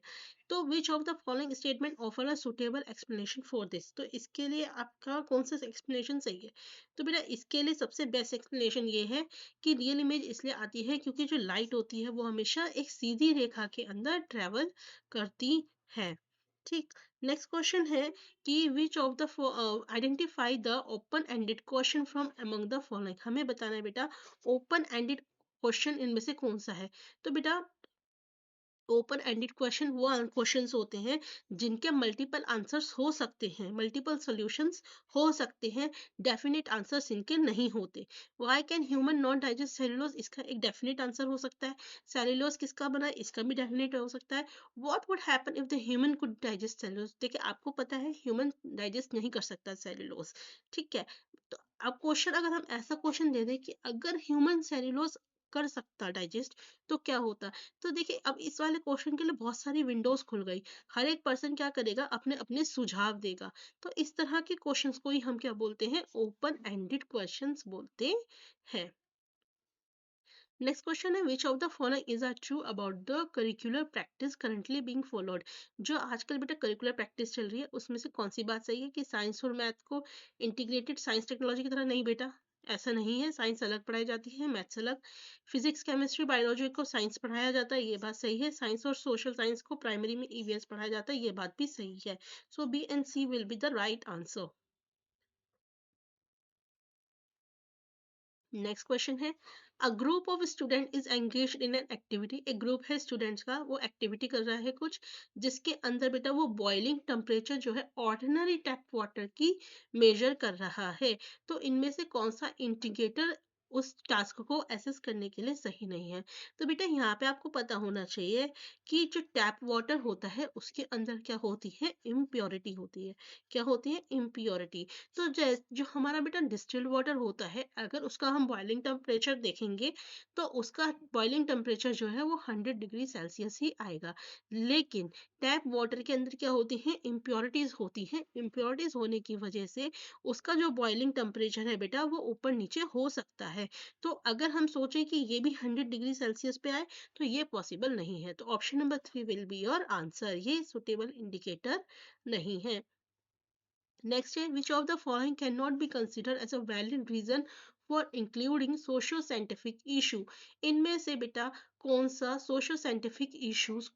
तो विच of the following statement offer a suitable explanation for this. तो इसके लिए आपका कौन सा एक्सप्लेनेशन सही है। तो बेटा इसके लिए सबसे बेस्ट एक्सप्लेनेशन ये है कि रियल इमेज इसलिए आती है क्योंकि जो लाइट होती है वो हमेशा एक सीधी रेखा के अंदर ट्रेवल करती है। ठीक, नेक्स्ट क्वेश्चन है कि विच of the identify the open ended question from among the following. हमें बताना है बेटा ओपन एंडेड क्वेश्चन इनमें से कौन सा है। तो बेटा ओपन एंडेड क्वेश्चन वो क्वेश्चंस होते हैं जिनके मल्टीपल आंसर्स हो सकते हैं, मल्टीपल सॉल्यूशंस हो सकते हैं, डेफिनेट आंसर्स इनके नहीं होते। Why can human not digest cellulose, इसका एक डेफिनेट आंसर हो सकता है। सेलुलोज किसका बना है, इसका भी डेफिनेट हो सकता है। What would happen if the human could digest cellulose. देखिए आपको पता है ह्यूमन डाइजेस्ट नहीं कर सकता सेलुलोज, ठीक है। तो अब क्वेश्चन, अगर हम ऐसा क्वेश्चन दे दें कि अगर ह्यूमन सेलुलोज कर सकता डाइजेस्ट तो क्या होता। तो देखिए अब इस वाले क्वेश्चन के लिए बहुत सारी विंडोज खुल गई, हर एक पर्सन क्या करेगा, अपने अपने सुझाव देगा। तो इस तरह के क्वेश्चंस को ही हम क्या बोलते हैं, ओपन एंडेड क्वेश्चंस बोलते हैं। नेक्स्ट क्वेश्चन है, which of the following is are true about the curricular practice currently being followed. जो आजकल बेटा करिकुलर प्रैक्टिस चल रही है उसमें से कौन सी बात सही है कि साइंस और मैथ को इंटीग्रेटेड साइंस टेक्नोलॉजी की तरह। नहीं बेटा, ऐसा नहीं है। साइंस अलग पढ़ाई जाती है, मैथ्स अलग। फिजिक्स केमिस्ट्री बायोलॉजी को साइंस पढ़ाया जाता है, ये बात सही है। साइंस और सोशल साइंस को प्राइमरी में ईवीएस पढ़ाया जाता है, ये बात भी सही है। So B and C will be the right answer. Next question है, a group of student is engaged in an activity. एक ग्रुप है स्टूडेंट्स का, वो एक्टिविटी कर रहा है कुछ, जिसके अंदर बेटा वो बॉइलिंग टेम्परेचर जो है ऑर्डिनरी टैप वाटर की मेजर कर रहा है। तो इनमें से कौन सा इंडिकेटर उस टास्क को एसेस करने के लिए सही नहीं है। तो बेटा यहाँ पे आपको पता होना चाहिए कि जो टैप वाटर होता है उसके अंदर क्या होती है, इम्प्योरिटी होती है। क्या होती है, इम्प्योरिटी। तो जो हमारा बेटा डिस्टिल्ड वाटर होता है, अगर उसका हम बॉइलिंग टेम्परेचर देखेंगे तो उसका बॉइलिंग टेम्परेचर जो है वो 100 डिग्री सेल्सियस ही आएगा। लेकिन टैप वाटर के अंदर क्या होती है, इम्प्योरिटीज होती हैं। इम्प्योरिटीज होने की वजह से उसका जो बॉइलिंग टेम्परेचर है बेटा वो ऊपर नीचे हो सकता है। तो अगर हम सोचें कि ये भी 100 डिग्री सेल्सियस पे आए तो ये पॉसिबल नहीं है। तो option number 3 will be your answer, ये सुटेबल इंडिकेटर नहीं है। Next है, which of the following cannot be considered as a valid reason for including socio scientific issue। इनमें से बेटा कौन सा सोशो साइंटिफिक इश्यूज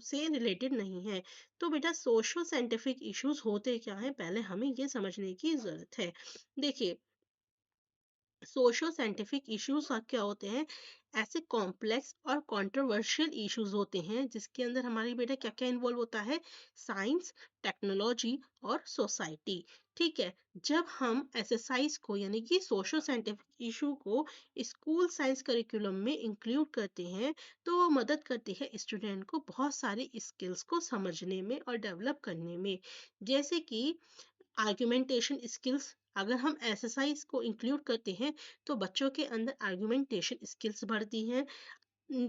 से रिलेटेड नहीं है। तो बेटा सोशो साइंटिफिक इश्यूज होते क्या है, पहले हमें ये समझने की जरूरत है। देखिए सोशो साइंटिफिक इश्यूज क्या होते हैं, ऐसे कॉम्प्लेक्स और कंट्रोवर्शियल इश्यूज होते हैं जिसके अंदर हमारी बेटा क्या क्या इन्वॉल्व होता है, साइंस, टेक्नोलॉजी और सोसाइटी। ठीक है, जब हम एक्सरसाइज को यानी कि सोशो साइंटिफिक इशू को स्कूल साइंस करिकुलम में इंक्लूड करते हैं तो वो मदद करती है स्टूडेंट को बहुत सारी स्किल्स को समझने में और डेवलप करने में। जैसे कि आर्गुमेंटेशन स्किल्स, अगर हम एक्सरसाइज को इंक्लूड करते हैं तो बच्चों के अंदर आर्गुमेंटेशन स्किल्स बढ़ती हैं।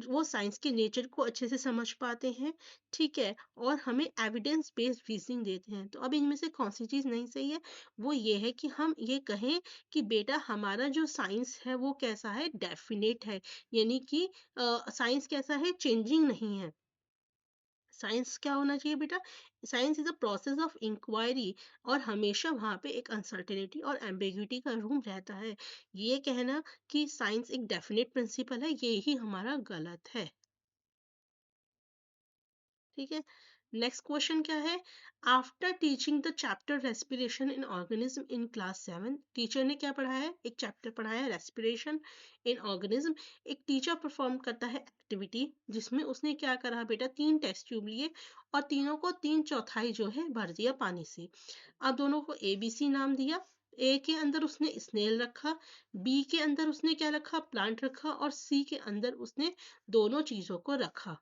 वो साइंस के नेचर को अच्छे से समझ पाते हैं। ठीक है, और हमें एविडेंस बेस्ड रीजनिंग देते हैं। तो अब इनमें से कौन सी चीज़ नहीं सही है, वो ये है कि हम ये कहें कि बेटा हमारा जो साइंस है वो कैसा है, डेफिनेट है। यानी कि साइंस कैसा है, चेंजिंग नहीं है। साइंस क्या होना चाहिए बेटा, science is a process of inquiry, और हमेशा वहाँ पे एक अनसर्टेनिटी और एम्बिग्युइटी का रूम रहता है। ये कहना कि साइंस एक डेफिनेट प्रिंसिपल है, ये ही हमारा गलत है। ठीक है, नेक्स्ट क्वेश्चन क्या है, after teaching the chapter respiration in organism in class 7, teacher ने क्या पढ़ाया है, एक चैप्टर पढ़ाया है रेस्पिरेशन इन ऑर्गेनिज्म। एक टीचर परफॉर्म करता है एक्टिविटी जिसमें उसने क्या करा बेटा, 3 टेस्ट ट्यूब लिए और तीनों को 3/4 जो है भर दिया पानी से। अब दोनों को ABC नाम दिया। ए के अंदर उसने स्नेल रखा, बी के अंदर उसने क्या रखा, प्लांट रखा, और सी के अंदर उसने दोनों चीजों को रखा।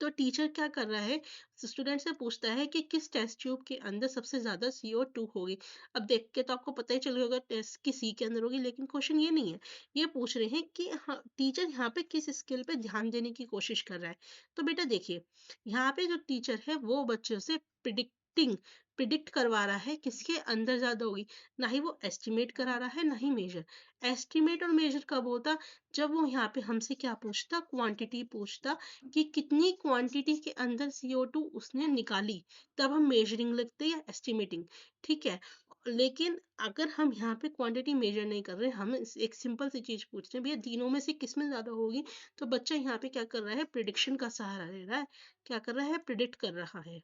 तो टीचर क्या कर रहा है, स्टूडेंट से पूछता है कि किस टेस्ट ट्यूब के अंदर सबसे ज्यादा CO2 होगी। अब देख के तो आपको पता ही चल होगा टेस्ट की सी के अंदर होगी, लेकिन क्वेश्चन ये नहीं है। ये पूछ रहे हैं कि हाँ, टीचर यहाँ पे किस स्किल पे ध्यान देने की कोशिश कर रहा है। तो बेटा देखिए, यहाँ पे जो टीचर है वो बच्चों से प्रिडिक्ट करवा रहा है किसके अंदर ज्यादा होगी। ना ही वो एस्टिमेट करा रहा है, ना ही मेजर। एस्टिमेट और मेजर कब होता, जब वो यहाँ पे हमसे क्या पूछता, क्वांटिटी पूछता कि कितनी क्वांटिटी के अंदर CO2 उसने निकाली, तब हम मेजरिंग लिखते हैं या एस्टिमेटिंग। ठीक है, लेकिन अगर हम यहाँ पे क्वांटिटी मेजर नहीं कर रहे, हम एक सिंपल सी चीज पूछ रहे हैं, भैया तीनों में से किस में ज्यादा होगी, तो बच्चा यहाँ पे क्या कर रहा है, प्रिडिक्शन का सहारा ले रहा है। क्या कर रहा है, प्रिडिक्ट कर रहा है।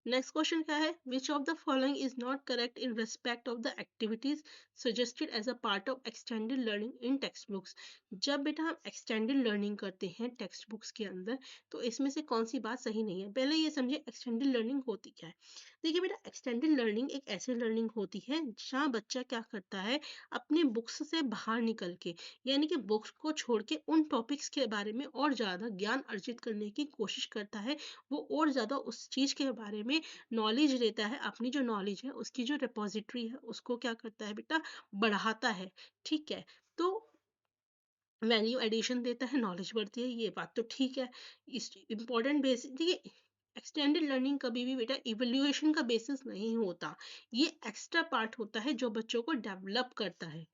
नेक्स्ट क्वेश्चन क्या है, which of the following is not correct in respect of the activities suggested as a part of extended learning in text books. जब बेटा हम एक्सटेंडेड लर्निंग करते हैं टेक्स्ट बुक्स के अंदर तो इसमें से कौन सी बात सही नहीं है। पहले ये समझे एक्सटेंडेड लर्निंग होती क्या है। देखिए बेटा, एक्सटेंडेड लर्निंग एक ऐसी लर्निंग होती है जहाँ बच्चा क्या करता है, अपने बुक्स से बाहर निकल के, यानी कि बुक्स को छोड़ के उन टॉपिक्स के बारे में और ज़्यादा ज्ञान अर्जित करने की कोशिश करता है। वो और ज़्यादा उस चीज़ के बारे में में नॉलेज लेता है, अपनी जो नॉलेज है उसकी जो रिपोजिटरी है उसको क्या करता है बेटा, बढ़ाता है। ठीक है, तो वैल्यू एडिशन देता है, नॉलेज बढ़ती है, ये बात तो ठीक है। इस इम्पोर्टेंट बेसिस, देखिए एक्सटेंडेड लर्निंग कभी भी बेटा इवैल्यूएशन का बेसिस नहीं होता, ये एक्स्ट्रा पार्ट होता है जो बच्चों को डेवलप करता है।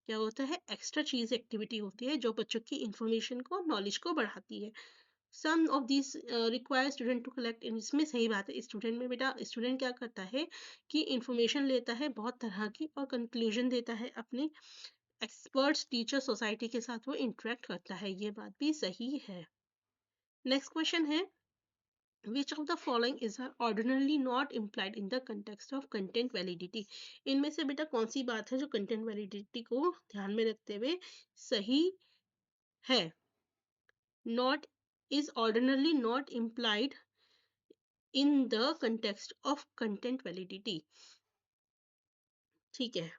क्या होता है, एक्स्ट्रा चीज एक्टिविटी होती है जो बच्चों की इंफॉर्मेशन को, नॉलेज को बढ़ाती है। Some of this require student to collect, इसमें सही बात है, स्टूडेंट में बेटा स्टूडेंट क्या करता है कि इंफॉर्मेशन लेता है बहुत तरह की और कंक्लूजन देता है, अपने एक्सपर्ट्स टीचर सोसाइटी के साथ वो इंटरेक्ट करता है, ये बात भी सही है। नेक्स्ट क्वेश्चन है, which of the following is ordinarily not implied in the context of content validity? इनमें से बेटा कौन सी बात है जो कंटेंट वैलिडिटी को ध्यान में रखते हुए सही है? Not is ordinarily not implied in the context of content validity. ठीक है,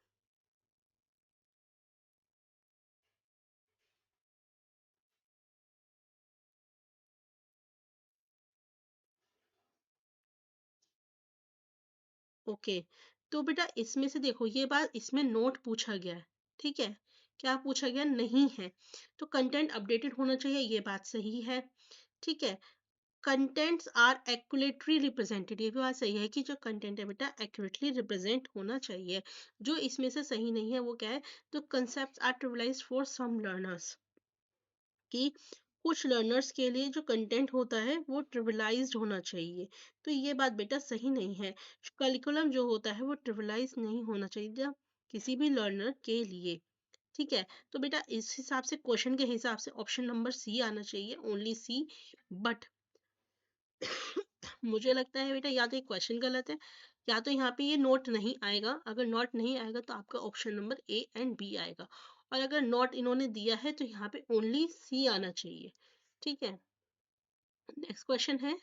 ओके। तो बेटा इसमें से देखो, ये बात इसमें नोट पूछा गया है, ठीक है, क्या पूछा गया, नहीं है। तो कंटेंट अपडेटेड होना चाहिए, ये बात सही है। ठीक है, कंटेंट्स आर एक्यूरेटली रिप्रेजेंटेड, ये भी बात सही है कि जो कंटेंट है बेटा एक्यूरेटली रिप्रेजेंट होना चाहिए। जो इसमें से सही नहीं है वो क्या है, तो concept are trivialized for some learners, कि कुछ लर्नर्स के लिए जो कंटेंट होता है वो ट्रिविलाइज्ड होना चाहिए, तो ये बात बेटा सही नहीं है। करिकुलम जो होता है वो ट्रिविलाइज नहीं होना चाहिए किसी भी लर्नर के लिए। ठीक है, तो बेटा इस हिसाब से, क्वेश्चन के हिसाब से ऑप्शन नंबर सी आना चाहिए, ओनली सी। बट मुझे लगता है बेटा या तो ये क्वेश्चन गलत है, या तो यहाँ पे ये नोट नहीं आएगा। अगर नोट नहीं आएगा तो आपका option number A and B आएगा, और अगर नोट इन्होंने दिया है तो यहाँ पे ओनली सी आना चाहिए। ठीक है, नेक्स्ट क्वेश्चन है,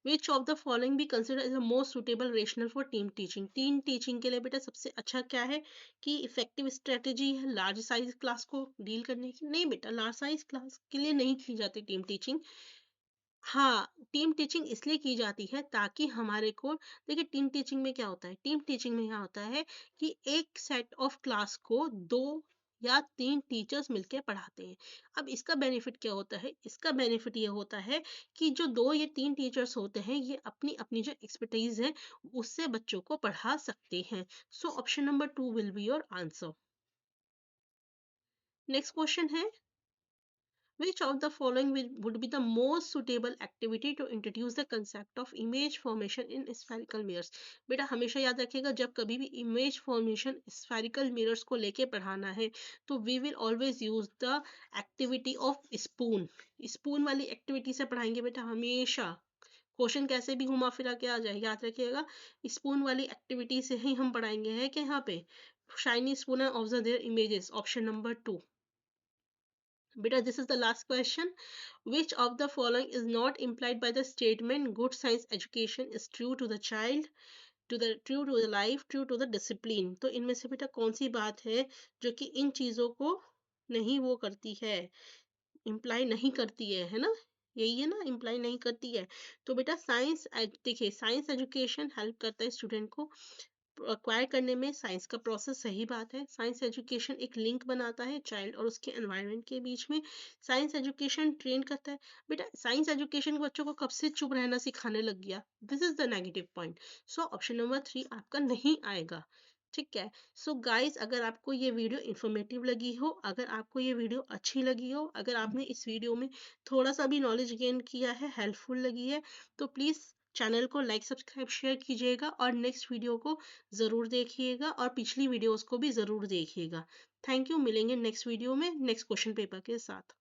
which of the following be consider as the most suitable rational for team teaching? Team teaching के लिए बेटा सबसे अच्छा क्या है, कि इफेक्टिव स्ट्रेटेजी है लार्ज साइज क्लास को डील करने की? नहीं बेटा, लार्ज साइज क्लास के लिए नहीं की जाती टीम टीचिंग। हाँ, टीम टीचिंग इसलिए की जाती है ताकि हमारे को, देखिए टीम टीचिंग में क्या होता है, टीम टीचिंग में क्या होता है कि एक सेट ऑफ क्लास को 2 या 3 टीचर्स मिलकर पढ़ाते हैं। अब इसका बेनिफिट क्या होता है, इसका बेनिफिट ये होता है कि जो 2 या 3 टीचर्स होते हैं ये अपनी अपनी जो एक्सपर्टीज है उससे बच्चों को पढ़ा सकते हैं। सो option number 2 will be your answer. Next question है, which of the following would be the most suitable activity to introduce the concept of image formation in spherical mirrors? बेटा हमेशा याद रखिएगा, जब कभी भी image formation spherical mirrors को लेके पढ़ाना है तो we will always use the activity of spoon। spoon वाली एक्टिविटी से पढ़ाएंगे बेटा हमेशा, क्वेश्चन कैसे भी घुमा फिरा के आ जाए, याद रखिएगा स्पून वाली एक्टिविटी से ही हम पढ़ाएंगे। है कि यहाँ पे shiny spoon and observe their images, option number 2। Beta, this is the last question. Which of the following is not implied by the statement good science education is true to the child, true to the life, true to the discipline? तो इनमें से बेटा कौन सी बात है जो कि इन चीजों को नहीं वो करती है, इम्प्लाई नहीं करती है ना? यही है ना, इम्प्लाई नहीं करती है। तो बेटा साइंस, देखिए साइंस एजुकेशन हेल्प करता है स्टूडेंट को एक्वायर करने में, साइंस का प्रोसेस, सही बात है। साइंस एजुकेशन एक लिंक बनाता है चाइल्ड और उसके एनवायरनमेंट के बीच में। साइंस एजुकेशन ट्रेन करता है, बेटा साइंस एजुकेशन बच्चों को कब से चुप रहना सिखाने लग गया? This is the negative point. So option number 3 आपका नहीं आएगा। ठीक है, सो गाइज अगर आपको ये वीडियो इन्फॉर्मेटिव लगी हो, अगर आपको ये वीडियो अच्छी लगी हो, अगर आपने इस वीडियो में थोड़ा सा भी नॉलेज गेन किया है, हेल्पफुल लगी है, तो प्लीज़ चैनल को लाइक सब्सक्राइब शेयर कीजिएगा और नेक्स्ट वीडियो को ज़रूर देखिएगा और पिछली वीडियोस को भी ज़रूर देखिएगा। थैंक यू, मिलेंगे नेक्स्ट वीडियो में नेक्स्ट क्वेश्चन पेपर के साथ।